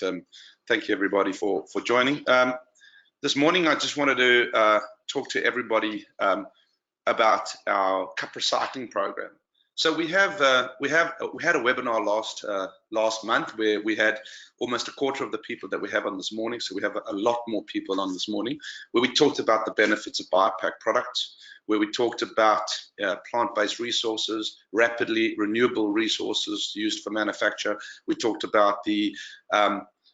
Thank you everybody for joining. This morning I just wanted to talk to everybody about our cup recycling program. So we had a webinar last month where we had almost a quarter of the people that we have on this morning. So we have a lot more people on this morning, where we talked about the benefits of BioPak products, where we talked about plant-based resources, rapidly renewable resources used for manufacture. We talked about the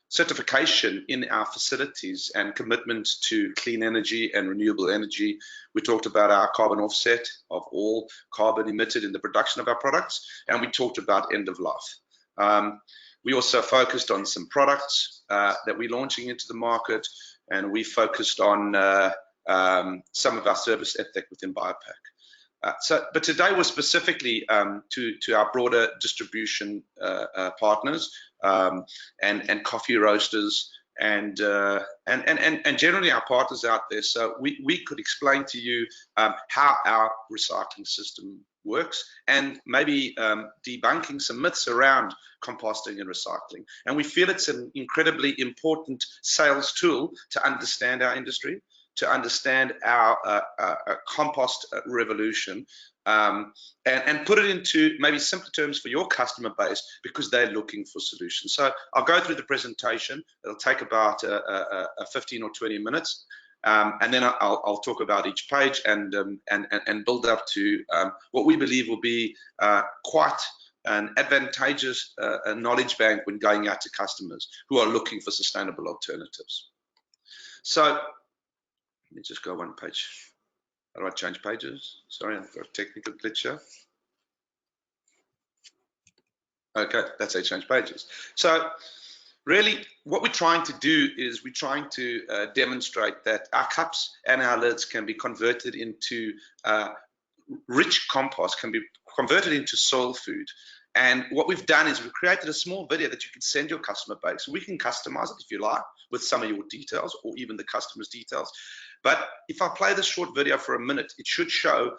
certification in our facilities and commitment to clean energy and renewable energy. We talked about our carbon offset of all carbon emitted in the production of our products, and we talked about end of life. We also focused on some products that we're launching into the market, and we focused on some of our service ethic within BioPak. But today was specifically to our broader distribution partners and coffee roasters and generally our partners out there. So we could explain to you how our recycling system works, and maybe debunking some myths around composting and recycling. And we feel it's an incredibly important sales tool to understand our industry, to understand our compost revolution, and put it into maybe simpler terms for your customer base, because they're looking for solutions. So I'll go through the presentation. It'll take about 15 or 20 minutes, and then I'll talk about each page and build up to what we believe will be quite an advantageous knowledge bank when going out to customers who are looking for sustainable alternatives. So let me just go one page. How do I change pages? Sorry, I've got a technical glitch here. Okay, that's how you change pages. So really what we're trying to do is we're trying to demonstrate that our cups and our lids can be converted into rich compost, can be converted into soil food. And what we've done is we've created a small video that you can send your customer base. We can customize it if you like with some of your details or even the customer's details. But if I play this short video for a minute, it should show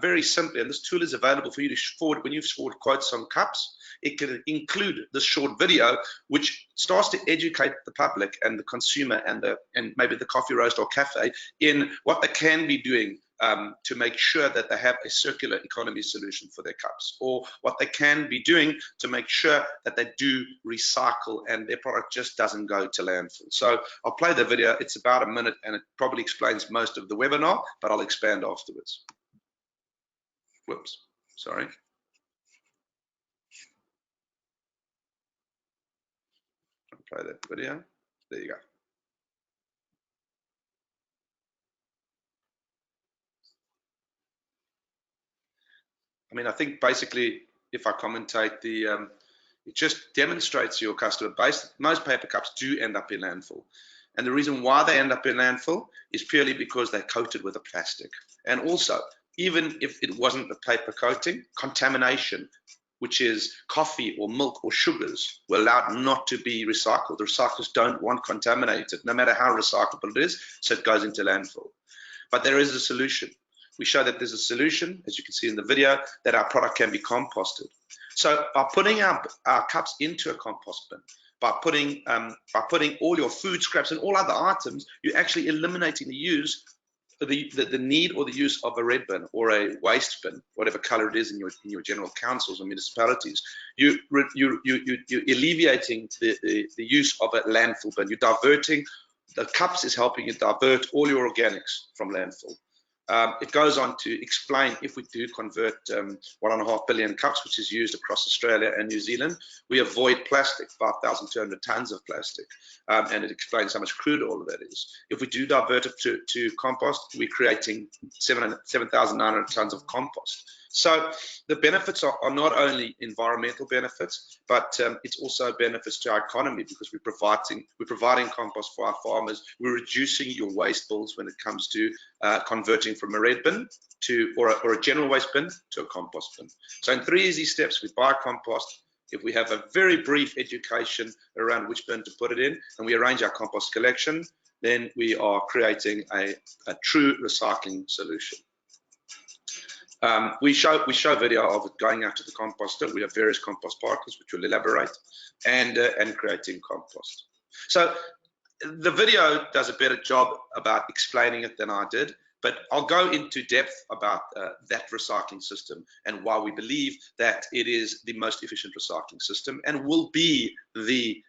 very simply, and this tool is available for you to forward when you forward quotes on cups. It can include this short video, which starts to educate the public and the consumer and maybe the coffee roast or cafe in what they can be doing to make sure that they have a circular economy solution for their cups, or what they can be doing to make sure that they do recycle and their product just doesn't go to landfill. So I'll play the video. It's about a minute and it probably explains most of the webinar, but I'll expand afterwards. Whoops, sorry. I'll play that video. There you go. I mean, I think basically, if I commentate it just demonstrates to your customer base that most paper cups do end up in landfill. And the reason why they end up in landfill is purely because they're coated with a plastic. And also, even if it wasn't the paper coating, contamination, which is coffee or milk or sugars, were allowed not to be recycled. The recyclers don't want contaminated, no matter how recyclable it is, so it goes into landfill. But there is a solution. We show that there's a solution, as you can see in the video, that our product can be composted. So by putting our cups into a compost bin, by putting all your food scraps and all other items, you're actually eliminating the use, the need or the use of a red bin or a waste bin, whatever color it is in your general councils or municipalities. You're alleviating the use of a landfill bin. You're diverting. The cups is helping you divert all your organics from landfill. It goes on to explain, if we do convert 1.5 billion cups, which is used across Australia and New Zealand, we avoid plastic, 5,200 tons of plastic, and it explains how much crude all of that is. If we do divert it to compost, we're creating 7,900 tons of compost. So the benefits are not only environmental benefits, but it's also benefits to our economy, because we're providing compost for our farmers. We're reducing your waste bills when it comes to converting from a red bin or a general waste bin to a compost bin. So in 3 easy steps, we buy compost. If we have a very brief education around which bin to put it in, and we arrange our compost collection, then we are creating a true recycling solution. We show video of it going out to the composter. We have various compost partners, which will elaborate, and creating compost. So the video does a better job about explaining it than I did, but I'll go into depth about that recycling system and why we believe that it is the most efficient recycling system and will be the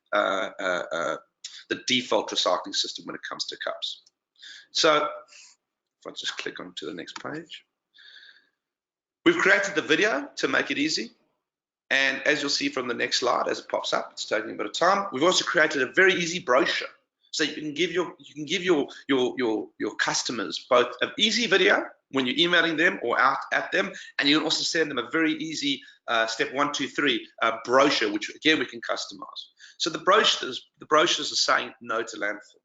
default recycling system when it comes to cups. So if I just click on to the next page. We've created the video to make it easy. And as you'll see from the next slide, as it pops up, it's taking a bit of time. We've also created a very easy brochure. So you can give your customers both an easy video when you're emailing them or out at them, and you can also send them a very easy step 1, 2, 3 brochure, which again we can customize. So the brochures are saying no to landfill.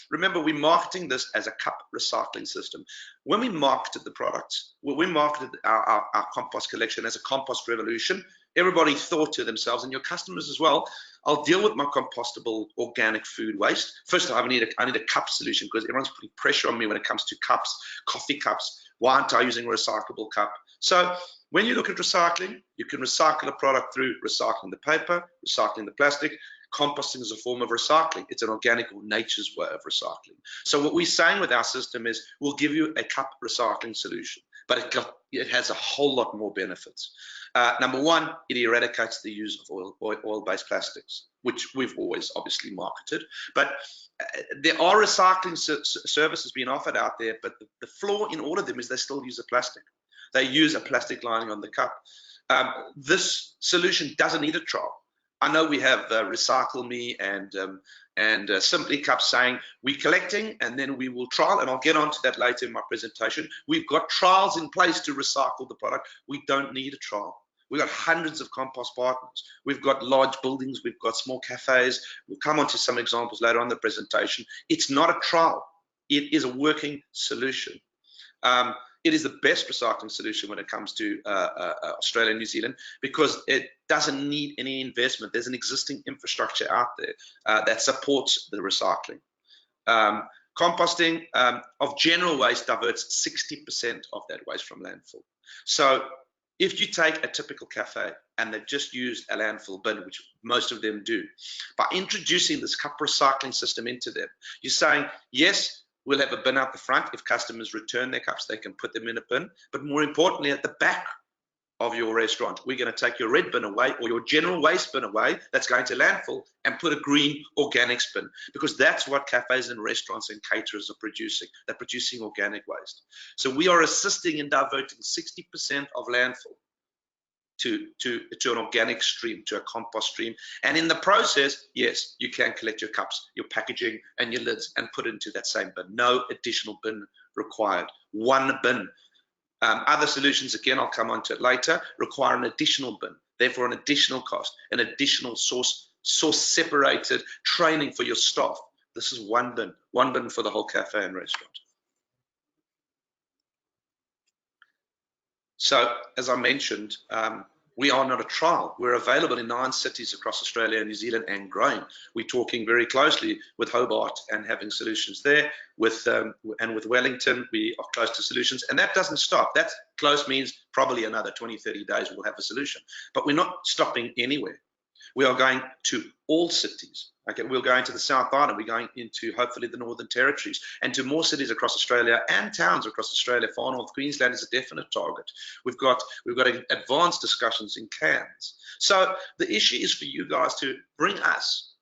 Remember, we're marketing this as a cup recycling system. When we marketed the products, when we marketed our compost collection as a compost revolution, everybody thought to themselves, and your customers as well, I'll deal with my compostable organic food waste. First, I need a cup solution because everyone's putting pressure on me when it comes to cups, coffee cups. Why aren't I using a recyclable cup? So when you look at recycling, you can recycle a product through recycling the paper, recycling the plastic. Composting is a form of recycling. It's an organic or nature's way of recycling. So what we're saying with our system is we'll give you a cup recycling solution, but it has a whole lot more benefits. Number one, it eradicates the use of oil-based plastics, which we've always obviously marketed. But there are recycling services being offered out there, but the flaw in all of them is they still use a plastic. They use a plastic lining on the cup. This solution doesn't need a trial. I know we have Recycle Me and Simply Cups saying we're collecting and then we will trial, and I'll get onto that later in my presentation. We've got trials in place to recycle the product. We don't need a trial. We've got hundreds of compost partners. We've got large buildings. We've got small cafes. We'll come on to some examples later on in the presentation. It's not a trial. It is a working solution. It is the best recycling solution when it comes to Australia and New Zealand because it doesn't need any investment. There's an existing infrastructure out there that supports the recycling. Composting of general waste diverts 60% of that waste from landfill. So if you take a typical cafe and they've just used a landfill bin, which most of them do, by introducing this cup recycling system into them, you're saying, yes, we'll have a bin out the front. If customers return their cups, they can put them in a bin. But more importantly, at the back of your restaurant, we're going to take your red bin away or your general waste bin away that's going to landfill and put a green organics bin, because that's what cafes and restaurants and caterers are producing. They're producing organic waste. So we are assisting in diverting 60% of landfill to an organic stream, to a compost stream. And in the process, yes, you can collect your cups, your packaging and your lids and put it into that same bin. No additional bin required. One bin. Other solutions, again, I'll come on to it later, require an additional bin, therefore an additional cost, an additional source separated training for your staff. This is one bin for the whole cafe and restaurant. So, as I mentioned, we are not a trial. We're available in 9 cities across Australia and New Zealand and growing. We're talking very closely with Hobart and having solutions there. And with Wellington, we are close to solutions. And that doesn't stop. That close means probably another 20, 30 days we'll have a solution. But we're not stopping anywhere. We are going to all cities. Okay, we're going to the South Island. We're going into hopefully the Northern Territories and to more cities across Australia and towns across Australia. Far North Queensland is a definite target. We've got advanced discussions in Cairns. So the issue is for you guys to bring us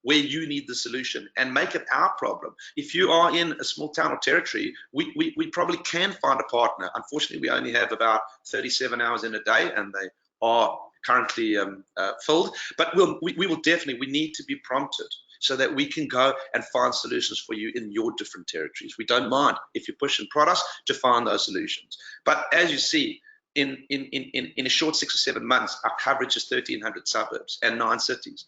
where you need the solution and make it our problem. If you are in a small town or territory, we probably can find a partner. Unfortunately, we only have about 37 hours in a day, and they are currently filled, but we need to be prompted so that we can go and find solutions for you in your different territories. We don't mind if you're pushing products to find those solutions. But as you see, in a short 6 or 7 months, our coverage is 1,300 suburbs and 9 cities.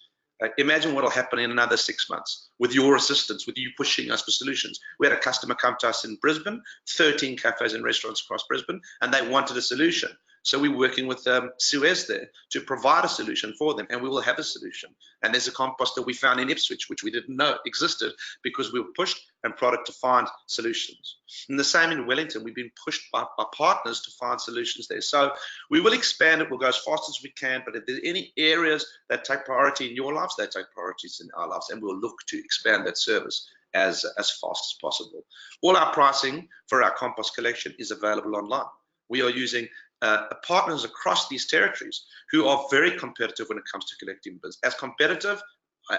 Imagine what will happen in another 6 months with your assistance, with you pushing us for solutions. We had a customer come to us in Brisbane, 13 cafes and restaurants across Brisbane, and they wanted a solution. So we're working with Suez there to provide a solution for them, and we will have a solution. And there's a composter we found in Ipswich, which we didn't know existed, because we were pushed and prodded to find solutions. And the same in Wellington, we've been pushed by partners to find solutions there. So we will expand it, we'll go as fast as we can, but if there's any areas that take priority in your lives, they take priorities in our lives, and we'll look to expand that service as fast as possible. All our pricing for our compost collection is available online. We are using partners across these territories who are very competitive when it comes to collecting bins, as competitive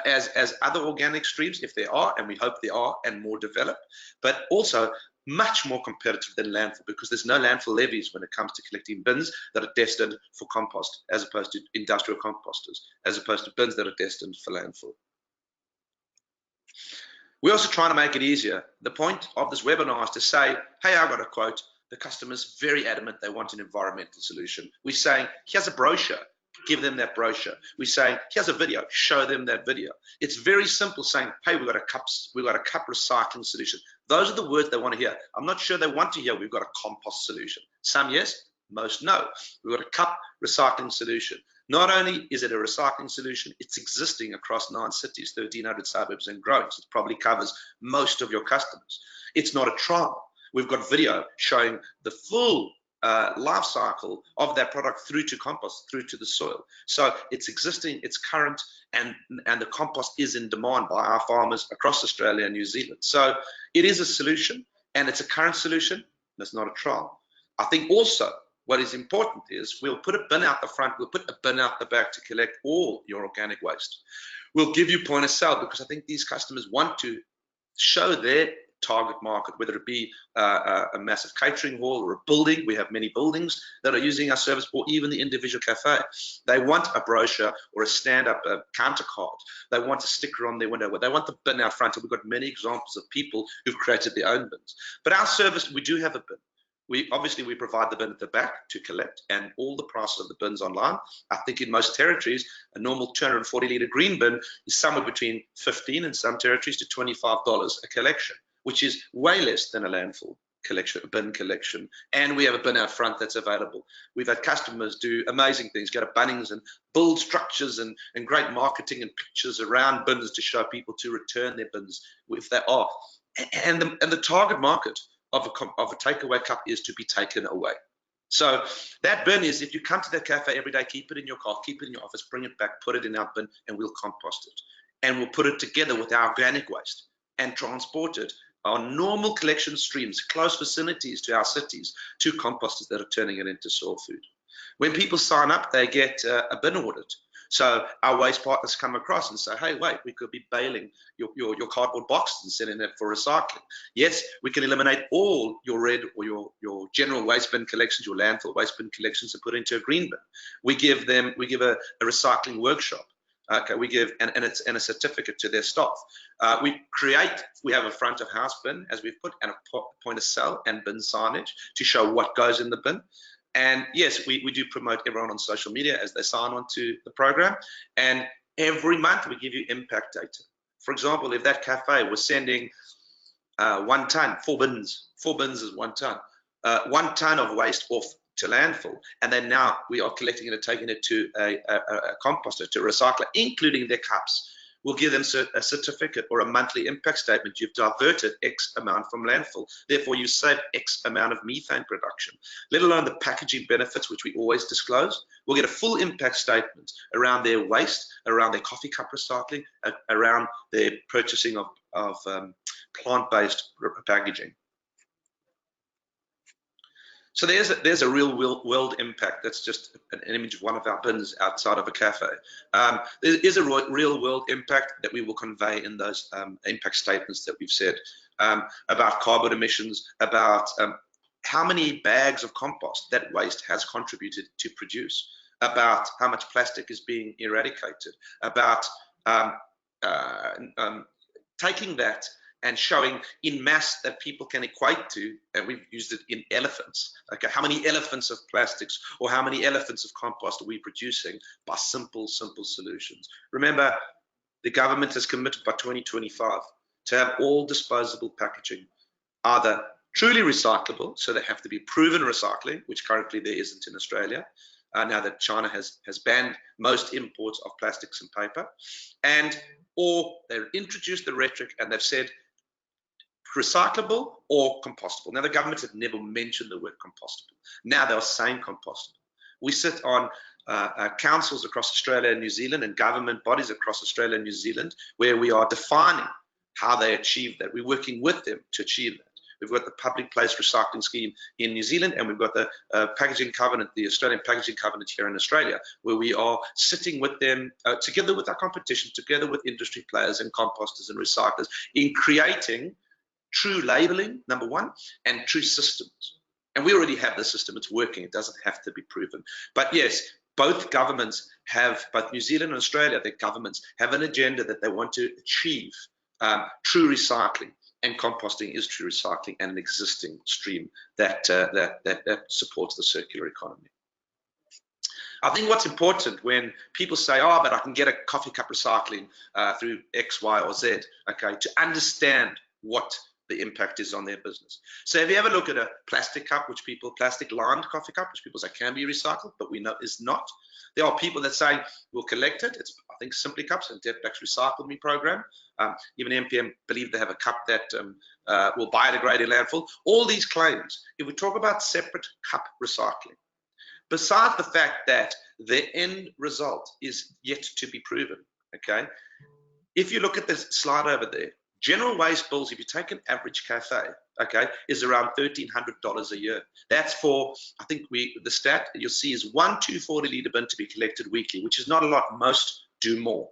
as other organic streams, if there are, and we hope there are, and more developed, but also much more competitive than landfill, because there's no landfill levies when it comes to collecting bins that are destined for compost, as opposed to industrial composters, as opposed to bins that are destined for landfill. We're also trying to make it easier. The point of this webinar is to say, hey, I got a quote. The customer's very adamant they want an environmental solution. We're saying, here's a brochure, give them that brochure. We're saying, here's a video, show them that video. It's very simple, saying, hey, we've got a cup recycling solution. Those are the words they want to hear. I'm not sure they want to hear we've got a compost solution. Some yes, most no. We've got a cup recycling solution. Not only is it a recycling solution, it's existing across 9 cities, 1,300 suburbs and growing. So it probably covers most of your customers. It's not a trial. We've got video showing the full life cycle of that product through to compost, through to the soil. So it's existing, it's current, and the compost is in demand by our farmers across Australia and New Zealand. So it is a solution, and it's a current solution, and it's not a trial. I think also what is important is we'll put a bin out the front, we'll put a bin out the back to collect all your organic waste. We'll give you point of sale, because I think these customers want to show their target market, whether it be a massive catering hall or a building. We have many buildings that are using our service, or even the individual cafe. They want a brochure or a stand-up counter card. They want a sticker on their window. They want the bin out front. And we've got many examples of people who've created their own bins. But our service, we do have a bin. We provide the bin at the back to collect, and all the prices of the bins online. I think in most territories, a normal 240-litre green bin is somewhere between $15 in some territories to $25 a collection, which is way less than a landfill collection, a bin collection. And we have a bin out front that's available. We've had customers do amazing things, go to Bunnings and build structures and great marketing and pictures around bins to show people to return their bins if they are. And the target market of a takeaway cup is to be taken away. So that bin is, if you come to that cafe every day, keep it in your car, keep it in your office, bring it back, put it in our bin, and we'll compost it. And we'll put it together with our organic waste and transport it on normal collection streams, close vicinities to our cities, to composters that are turning it into soil food. When people sign up, they get a bin audit. So our waste partners come across and say, hey, wait, we could be baling your cardboard boxes and sending it for recycling. Yes, we can eliminate all your red or your general waste bin collections, your landfill waste bin collections, and put into a green bin. We give a recycling workshop. Okay, we give and a certificate to their staff. We have a front of house bin, as we've put, and a point of sale and bin signage to show what goes in the bin. And yes, we do promote everyone on social media as they sign on to the program. And every month we give you impact data. For example, if that cafe was sending 1 ton, 4 bins is 1 ton, 1 ton of waste off to landfill, and then now we are collecting it and taking it to a composter, to a recycler, including their cups. We'll give them a certificate or a monthly impact statement. You've diverted X amount from landfill. Therefore, you save X amount of methane production, let alone the packaging benefits, which we always disclose. We'll get a full impact statement around their waste, around their coffee cup recycling, around their purchasing of plant-based packaging. So there's a real world impact. That's just an image of one of our bins outside of a cafe. There is a real world impact that we will convey in those impact statements that we've said, about carbon emissions, about how many bags of compost that waste has contributed to produce, about how much plastic is being eradicated, about taking that and showing in mass that people can equate to, and we've used it in elephants. Okay, how many elephants of plastics or how many elephants of compost are we producing by simple solutions? Remember, the government has committed by 2025 to have all disposable packaging either truly recyclable, so they have to be proven recycling, which currently there isn't in Australia, now that China has banned most imports of plastics and paper, or they've introduced the rhetoric and they've said recyclable or compostable. Now, the government had never mentioned the word compostable. Now they're saying compostable. We sit on councils across Australia and New Zealand and government bodies across Australia and New Zealand where we are defining how they achieve that. We're working with them to achieve that. We've got the public place recycling scheme in New Zealand, and we've got the packaging covenant, the Australian packaging covenant here in Australia, where we are sitting with them together with our competition, together with industry players and composters and recyclers in creating true labeling, number one, and true systems. And we already have the system. It's working. It doesn't have to be proven. But yes, both governments have, both New Zealand and Australia, their governments have an agenda that they want to achieve true recycling. And composting is true recycling and an existing stream that supports the circular economy. I think what's important when people say, oh, but I can get a coffee cup recycling through X, Y, or Z, okay, to understand what the impact is on their business. So if you ever look at a plastic cup, plastic lined coffee cup, which people say can be recycled, but we know is not. There are people that say we'll collect it. It's, I think, Simply Cups and Jetpack's Recycle Me program. Even MPM believe they have a cup that will biodegrade in landfill. All these claims, if we talk about separate cup recycling, besides the fact that the end result is yet to be proven, okay? If you look at this slide over there, general waste bills, if you take an average cafe, okay, is around $1,300 a year. That's for, I think the stat you'll see is 1 240-litre bin to be collected weekly, which is not a lot. Most do more.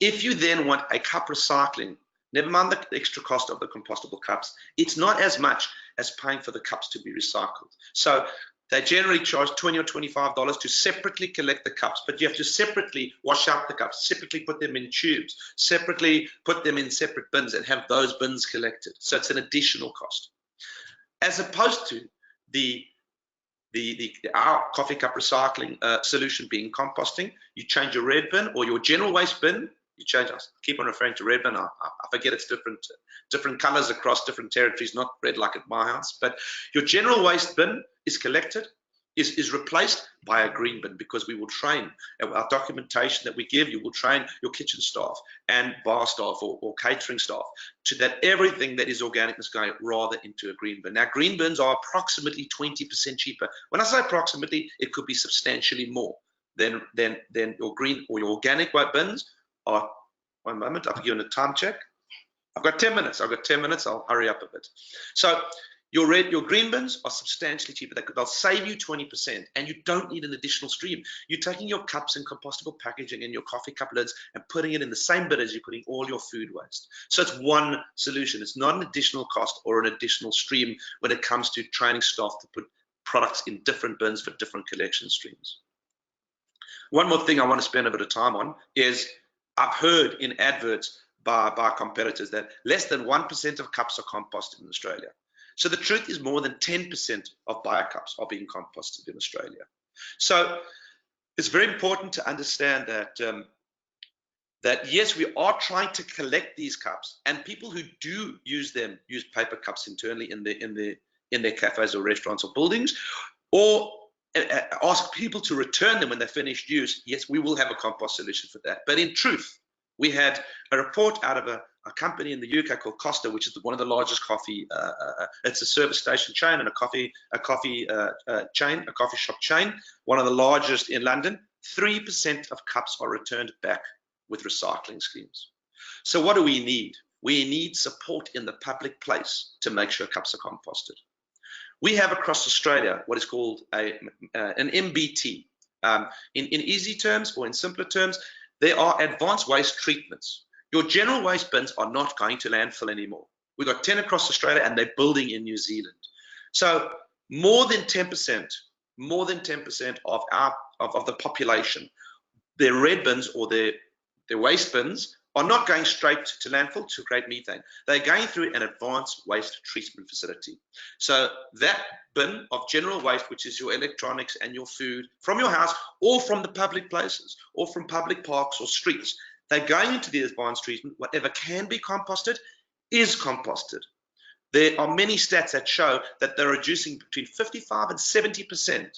If you then want a cup recycling, never mind the extra cost of the compostable cups, it's not as much as paying for the cups to be recycled. So they generally charge $20 or $25 to separately collect the cups, but you have to separately wash out the cups, separately put them in tubes, separately put them in separate bins and have those bins collected. So it's an additional cost. As opposed to our coffee cup recycling solution being composting, you change your red bin or your general waste bin, you change, I keep on referring to red bin, I forget it's different colors across different territories, not red like at my house, but your general waste bin is collected, is replaced by a green bin, because we will train, our documentation that we give you will train your kitchen staff and bar staff or catering staff to that everything that is organic is going rather into a green bin. Now, green bins are approximately 20% cheaper. When I say approximately, it could be substantially more than your green or your organic bins are. One moment, I'll give you a time check. I've got 10 minutes. I'll hurry up a bit. So your green bins are substantially cheaper. They'll save you 20%, and you don't need an additional stream. You're taking your cups and compostable packaging and your coffee cup lids and putting it in the same bin as you're putting all your food waste. So it's one solution. It's not an additional cost or an additional stream when it comes to training staff to put products in different bins for different collection streams. One more thing I want to spend a bit of time on is I've heard in adverts by competitors that less than 1% of cups are composted in Australia. So the truth is more than 10% of BioCups are being composted in Australia. So it's very important to understand that yes, we are trying to collect these cups, and people who do use them use paper cups internally in their cafes or restaurants or buildings, or ask people to return them when they're finished use. Yes, we will have a compost solution for that. But in truth, we had a report out of a company in the UK called Costa, which is one of the largest coffee. It's a service station chain and a coffee shop chain, one of the largest in London. 3% of cups are returned back with recycling schemes. So what do we need? We need support in the public place to make sure cups are composted. We have across Australia what is called an MBT. In easy terms or in simpler terms, there are advanced waste treatments. Your general waste bins are not going to landfill anymore. We've got 10 across Australia, and they're building in New Zealand. So more than 10% of the population, their red bins or their waste bins are not going straight to landfill to create methane. They're going through an advanced waste treatment facility. So that bin of general waste, which is your electronics and your food from your house or from the public places or from public parks or streets, they're going into the advanced treatment. Whatever can be composted is composted. There are many stats that show that they're reducing between 55 and 70%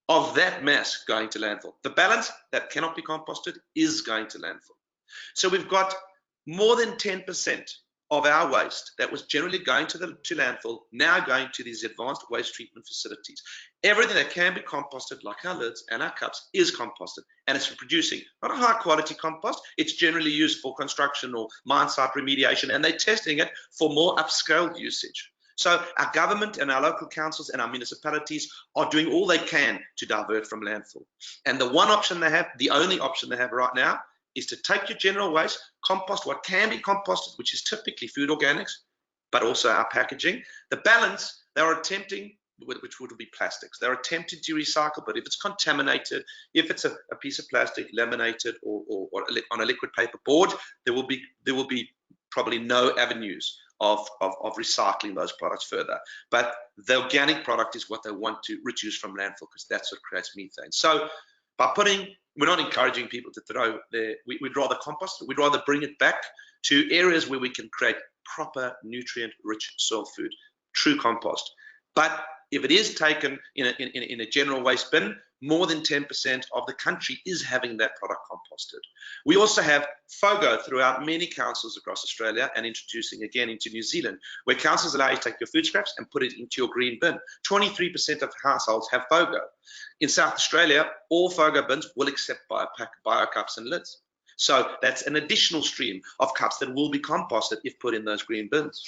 of that mass going to landfill. The balance that cannot be composted is going to landfill. So we've got more than 10% of our waste that was generally going to landfill now going to these advanced waste treatment facilities. Everything that can be composted, like our lids and our cups, is composted, and it's producing not a high quality compost. It's generally used for construction or mine site remediation, and they're testing it for more upscale usage. So our government and our local councils and our municipalities are doing all they can to divert from landfill. And the one option they have, the only option they have right now, is to take your general waste, compost what can be composted, which is typically food organics, but also our packaging. The balance, they're attempting, which would be plastics. They're attempting to recycle, but if it's contaminated, if it's a piece of plastic laminated or on a liquid paper board, there will be probably no avenues of recycling those products further. But the organic product is what they want to reduce from landfill, because that's what creates methane. So we're not encouraging people to throw we'd rather compost it. We'd rather bring it back to areas where we can create proper nutrient-rich soil food, true compost. But if it is taken in a general waste bin, more than 10% of the country is having that product composted. We also have FOGO throughout many councils across Australia, and introducing again into New Zealand, where councils allow you to take your food scraps and put it into your green bin. 23% of households have FOGO. In South Australia, all FOGO bins will accept BioPak, BioCups and lids. So that's an additional stream of cups that will be composted if put in those green bins.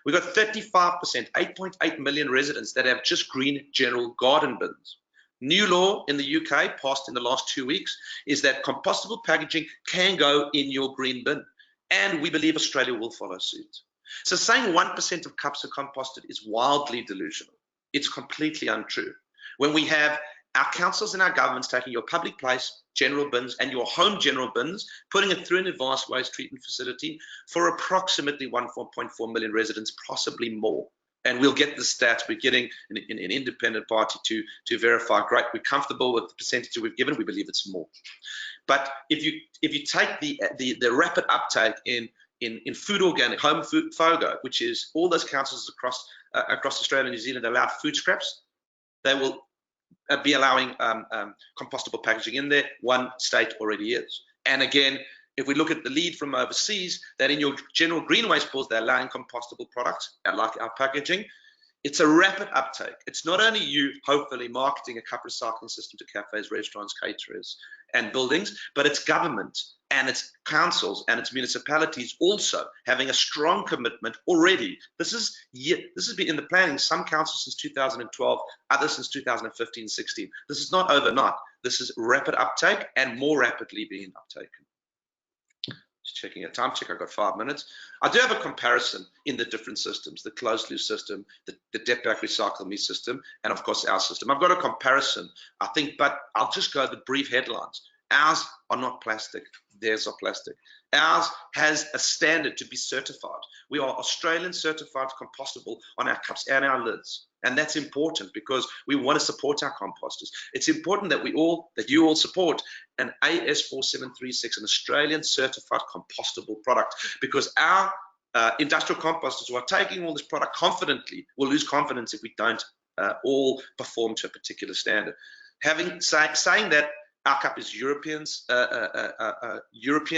We've got 35%, 8.8 million residents that have just green general garden bins. New law in the UK, passed in the last 2 weeks, is that compostable packaging can go in your green bin, and we believe Australia will follow suit. So saying 1% of cups are composted is wildly delusional. It's completely untrue. When we have our councils and our governments taking your public place general bins and your home general bins, putting it through an advanced waste treatment facility for approximately 1.4 million residents, possibly more. And we'll get the stats. We're getting an independent party to verify. Great, we're comfortable with the percentage we've given. We believe it's more. But if you take the rapid uptake in food organic, home food FOGO, which is all those councils across Australia and New Zealand allowed food scraps, they will be allowing compostable packaging in there. One state already is. And again, if we look at the lead from overseas, that in your general green waste pools, they're allowing compostable products, like our packaging. It's a rapid uptake. It's not only you, hopefully, marketing a cup recycling system to cafes, restaurants, caterers, and buildings, but it's government and its councils and its municipalities also having a strong commitment already. This has been in the planning, some councils since 2012, others since 2015-16. This is not overnight. This is rapid uptake and more rapidly being uptaken. Just checking a time check, I've got 5 minutes. I do have a comparison in the different systems, the closed loop system, the BioPak Recycle Me system, and of course our system. I've got a comparison, I think, but I'll just go the brief headlines. Ours are not plastic, theirs are plastic. Ours has a standard to be certified. We are Australian certified compostable on our cups and our lids. And that's important because we want to support our composters. It's important that you all support an AS4736, an Australian certified compostable product, because our industrial composters who are taking all this product confidently will lose confidence if we don't all perform to a particular standard. Saying that our cup is European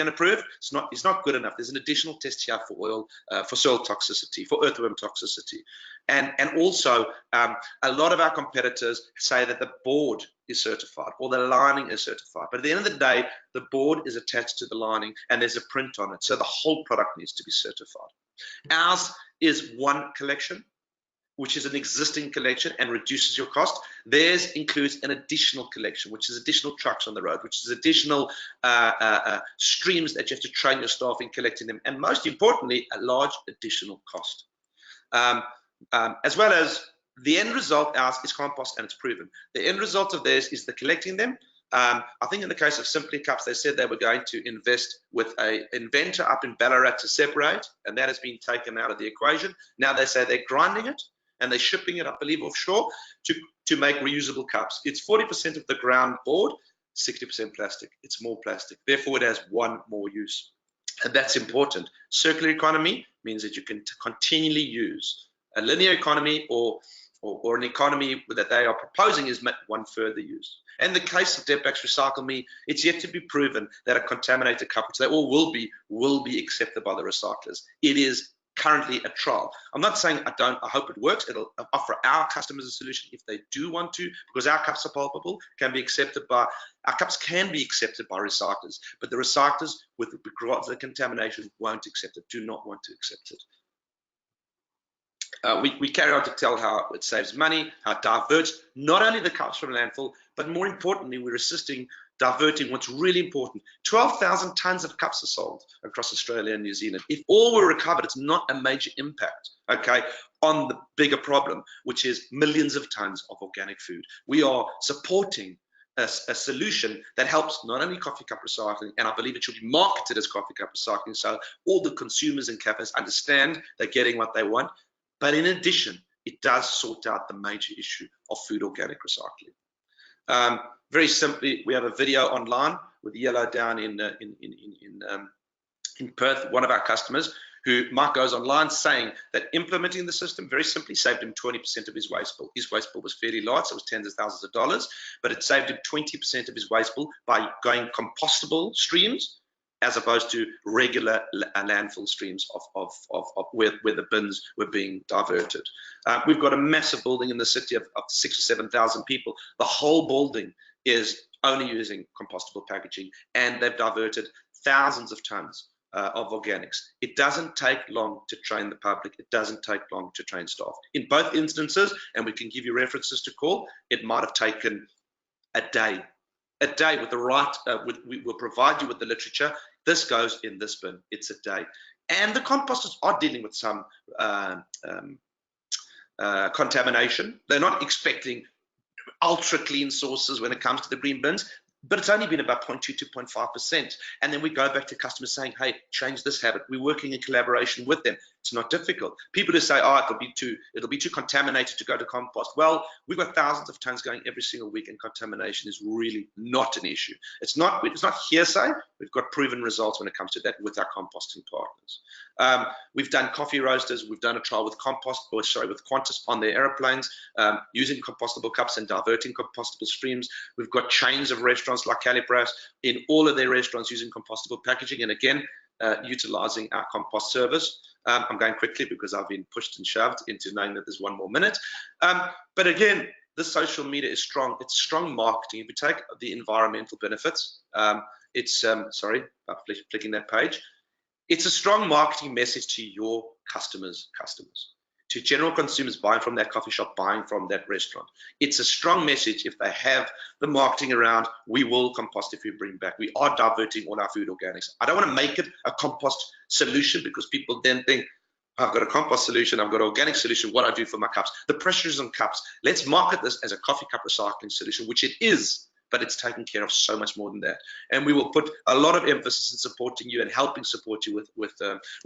approved, it's not good enough. There's an additional test here for oil, for soil toxicity, for earthworm toxicity. And also, a lot of our competitors say that the board is certified or the lining is certified. But at the end of the day, the board is attached to the lining and there's a print on it. So the whole product needs to be certified. Ours is one collection, which is an existing collection and reduces your cost. Theirs includes an additional collection, which is additional trucks on the road, which is additional streams that you have to train your staff in collecting them, and most importantly, a large additional cost. As well as the end result, ours is compost and it's proven. The end result of theirs is the collecting them. I think in the case of Simply Cups, they said they were going to invest with an inventor up in Ballarat to separate, and that has been taken out of the equation. Now they say they're grinding it, and they're shipping it, I believe, offshore to make reusable cups. It's 40% of the ground board, 60% plastic. It's more plastic. Therefore, it has one more use. And that's important. Circular economy means that you can continually use. A linear economy or an economy that they are proposing is one further use. In the case of BioPak's Recycle Me, it's yet to be proven that a contaminated cup, which they all will be accepted by the recyclers. It is currently a trial. I'm not saying I hope it works. It'll offer our customers a solution if they do want to, because our cups are palpable, our cups can be accepted by recyclers, but the recyclers, with regards to the contamination, won't accept it, do not want to accept it. We carry on to tell how it saves money, how it diverts not only the cups from landfill, but more importantly, we're assisting diverting what's really important. 12,000 tons of cups are sold across Australia and New Zealand. If all were recovered, it's not a major impact, okay, on the bigger problem, which is millions of tons of organic food. We are supporting a solution that helps not only coffee cup recycling, and I believe it should be marketed as coffee cup recycling, so all the consumers and cafes understand they're getting what they want. But in addition, it does sort out the major issue of food organic recycling. Very simply, we have a video online with Yellow down in Perth, one of our customers, who Mark goes online saying that implementing the system very simply saved him 20% of his waste bill. His waste bill was fairly large, so it was tens of thousands of dollars, but it saved him 20% of his waste bill by going compostable streams as opposed to regular landfill streams of where the bins were being diverted. We've got a massive building in the city of 6,000 or 7,000 people. The whole building is only using compostable packaging, and they've diverted thousands of tons of organics. It doesn't take long to train the public. It doesn't take long to train staff. In both instances, and we can give you references to call, it might have taken a day. A day with the right, we will provide you with the literature. This goes in this bin. It's a day. And the composters are dealing with some contamination. They're not expecting ultra clean sources when it comes to the green bins, but it's only been about 0.2 to 0.5%. And then we go back to customers saying, hey, change this habit. We're working in collaboration with them. It's not difficult. People who say, oh, it'll be too contaminated to go to compost. Well, we've got thousands of tons going every single week, and contamination is really not an issue. It's not hearsay. We've got proven results when it comes to that with our composting partners. We've done coffee roasters. We've done a trial with with Qantas on their airplanes, using compostable cups and diverting compostable streams. We've got chains of restaurants like Calipras in all of their restaurants using compostable packaging, and again, utilizing our compost service. I'm going quickly because I've been pushed and shoved into knowing that there's one more minute. But again, the social media is strong. It's strong marketing. If you take the environmental benefits, sorry, flicking that page. It's a strong marketing message to your customers, to general consumers buying from that coffee shop, buying from that restaurant. It's a strong message if they have the marketing around, we will compost if we bring back. We are diverting all our food organics. I don't want to make it a compost solution because people then think, I've got a compost solution, I've got an organic solution, what do I do for my cups? The pressure is on cups. Let's market this as a coffee cup recycling solution, which it is, but it's taking care of so much more than that. And we will put a lot of emphasis in supporting you and helping support you with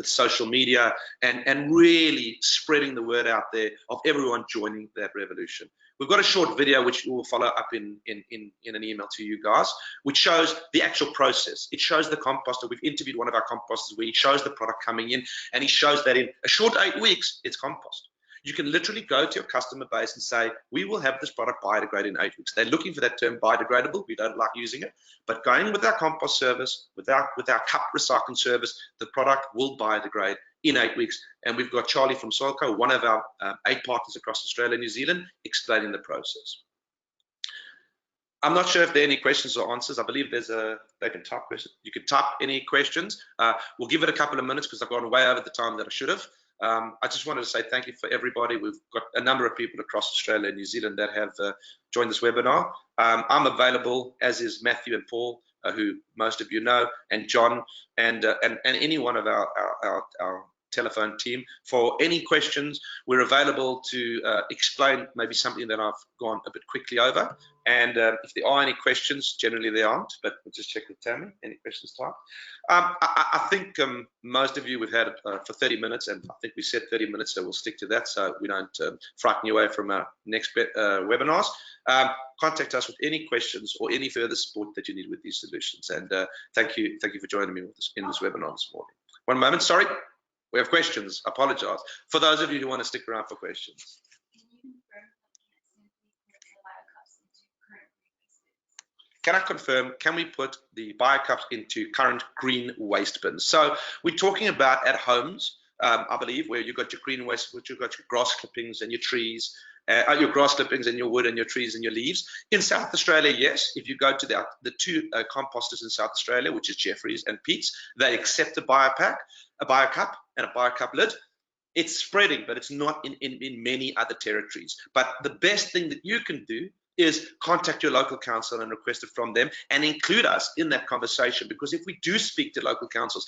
social media and really spreading the word out there of everyone joining that revolution. We've got a short video which we will follow up in an email to you guys, which shows the actual process. It shows the composter. We've interviewed one of our composters where he shows the product coming in, and he shows that in a short 8 weeks, it's compost. You can literally go to your customer base and say, we will have this product biodegraded in 8 weeks. They're looking for that term biodegradable. We don't like using it. But going with our compost service, with our cup recycling service, the product will biodegrade in 8 weeks. And we've got Charlie from Soilco, one of our 8 partners across Australia and New Zealand, explaining the process. I'm not sure if there are any questions or answers. I believe they can type questions. You can type any questions. We'll give it a couple of minutes because I've gone way over the time that I should have. I just wanted to say thank you for everybody. We've got a number of people across Australia and New Zealand that have joined this webinar. I'm available, as is Matthew and Paul, who most of you know, and John, and any one of our telephone team for any questions. We're available to explain maybe something that I've gone a bit quickly over. And if there are any questions, generally there aren't, but we'll just check with Tammy. Any questions typed? I think most of you we've had it for 30 minutes, and I think we said 30 minutes, so we'll stick to that so we don't frighten you away from our next webinars. Contact us with any questions or any further support that you need with these solutions. And thank you for joining me with in this webinar this morning. One moment, sorry. We have questions. Apologize. For those of you who want to stick around for questions. Can I confirm, can we put the BioCups into current green waste bins? So we're talking about at homes, I believe, where you've got your green waste, which you've got your grass clippings and your trees, your grass clippings and your wood and your trees and your leaves. In South Australia, yes, if you go to the two composters in South Australia, which is Jeffrey's and Pete's, they accept a BioPak, a BioCup and a BioCup lid. It's spreading, but it's not in many other territories. But the best thing that you can do is contact your local council and request it from them and include us in that conversation, because if we do speak to local councils,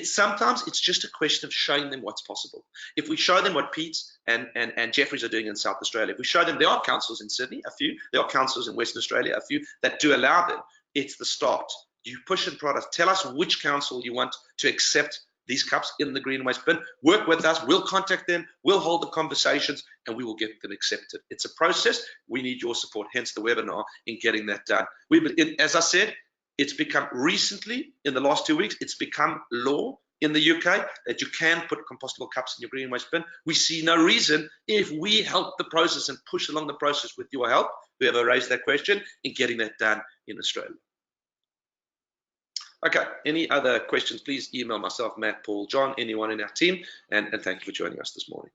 sometimes it's just a question of showing them what's possible. If we show them what Pete's and Jeffrey's are doing in South Australia, if we show them there are councils in Sydney, a few, there are councils in Western Australia, a few that do allow them, it's the start. You push and prod us. Tell us which council you want to accept these cups in the green waste bin. Work with us. We'll contact them. We'll hold the conversations and we will get them accepted. It's a process. We need your support, hence the webinar, in getting that done. As I said, it's become recently, in the last 2 weeks, it's become law in the UK that you can put compostable cups in your green waste bin. We see no reason, if we help the process and push along the process with your help, whoever raised that question, in getting that done in Australia. Okay, any other questions, please email myself, Matt, Paul, John, anyone in our team, and thank you for joining us this morning.